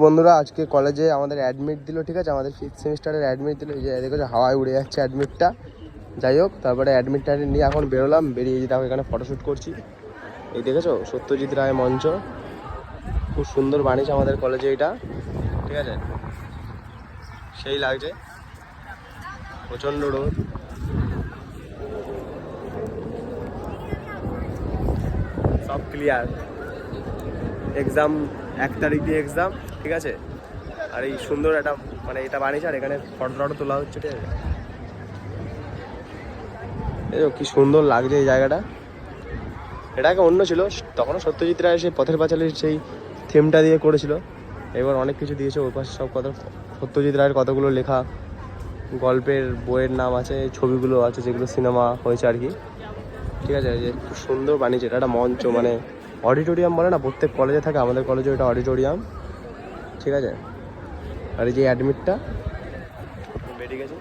বন্ধুরা আজকে কলেজে আমাদের অ্যাডমিট দিল, ঠিক আছে, আমাদের 5th সেমিস্টারের অ্যাডমিট দিল। এই যে দেখো হাওয়ায় উড়ে যাচ্ছে অ্যাডমিটটা। যাই হোক, তারপরে অ্যাডমিটটা নিয়ে এখন বেরোলাম, বেরিয়ে দেখো এখানে ফটোশ্যুট করছি। এই দেখেছো সত্যজিৎ রায় মঞ্চ, খুব সুন্দর বানিয়েছে আমাদের কলেজে এটা, ঠিক আছে, সেই লাগছে। প্রচণ্ড রোদ, সব ক্লিয়ার। এক্সাম 1 তারিখ দিয়ে এক্সাম, ঠিক আছে। আর এই সুন্দর একটা মানে এটা বানিয়েছে, আর এখানে ফটো তোলা হচ্ছে, ঠিক আছে। এই কি সুন্দর লাগছে এই জায়গাটা। এটা আগে অন্য ছিল, তখনও সত্যজিৎ রায় সেই পথের পাঁচালীর সেই থিমটা দিয়ে করেছিল। এবার অনেক কিছু দিয়েছে, ওই পাশে সব কথা সত্যজিৎ রায়ের কতগুলো লেখা গল্পের বইয়ের নাম আছে, ছবিগুলো আছে যেগুলো সিনেমা হয়েছে আর কি, ঠিক আছে। যে খুব সুন্দর বানিয়েছে, এটা একটা মঞ্চ, মানে অডিটোরিয়াম বলে না, প্রত্যেক কলেজে থাকে, আমাদের কলেজে এটা অডিটোরিয়াম, ঠিক আছে। আর এই যে অ্যাডমিটটা বেরিয়ে গেছে।